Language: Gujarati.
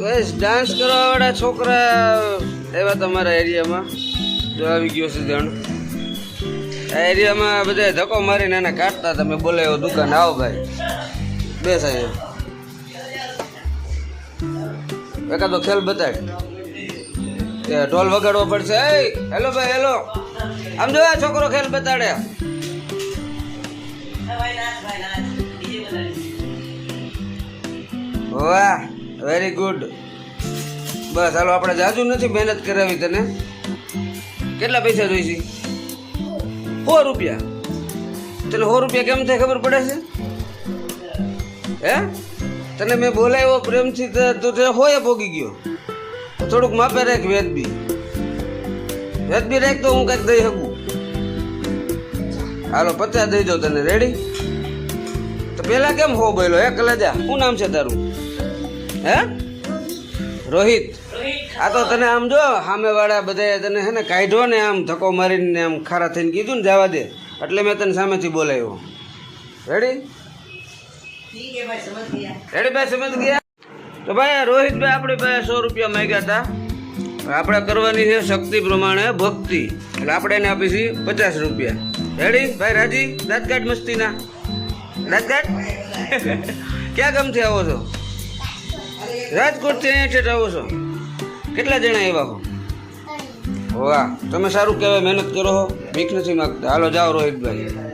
બસ ડાન્સ કરવા વાળા છોકરા એવા તમારા એરિયામાં જો આવી ગયો છે જણ આ એરિયામાં બધા ધક્કો મારીને એને કાઢતા તમે બોલે એવો દુકાન આવો ભાઈ બે સાહેબ એકાદો ખેલ બતાડ કે ઢોલ વગાડવો પડશે હેલો ભાઈ હેલો આમ જો આ છોકરો ખેલ બતાડે વાહ વેરી ગુડ બસ હાલો આપણે જાજુ નથી મહેનત કરાવી તને કેટલા પૈસા જોઈશે 100 રૂપિયા તને 100 રૂપિયા કેમ થાય ખબર પડે છે હે તને મેં બોલાવ્યો પ્રેમથી તો તે હોય પોગી ગયો થોડુંક માપે રાખ વેદબી રાખ તો હું કંઈક દઈ શકું હાલો 50 દઈ દઉં તને રેડી તો પેલા કેમ હો બોલો હે કલેજા શું નામ છે તારું હે રોહિત આ તો તને આમ જો સામે વાળા બધા તને હે ને કાઢ્યો ને આમ ધક્કો મારીને આમ ખારા થઈને કીધું ને જવા દે એટલે મેં તને સામેથી બોલાવ્યો રેડી રેડી ભાઈ સમજ ગયા તો ભાઈ રોહિતભાઈ આપણી પાસે 100 રૂપિયા માંગ્યા હતા આપણે કરવાની છે શક્તિ પ્રમાણે ભક્તિ એટલે આપણે એને આપીશું 50 રૂપિયા રેડી ભાઈ રાજી દાંતકાઠ મસ્તીના દાંતકાઠ ક્યાં ગામથી આવો છો રાજકોટથી અહીંયા ઠેઠ આવો છો કેટલા જણા આવ્યા હો વાહ તમે સારું કહેવાય મહેનત કરો હો ભીખ નથી માગતા હાલો જાઓ રોહિતભાઈ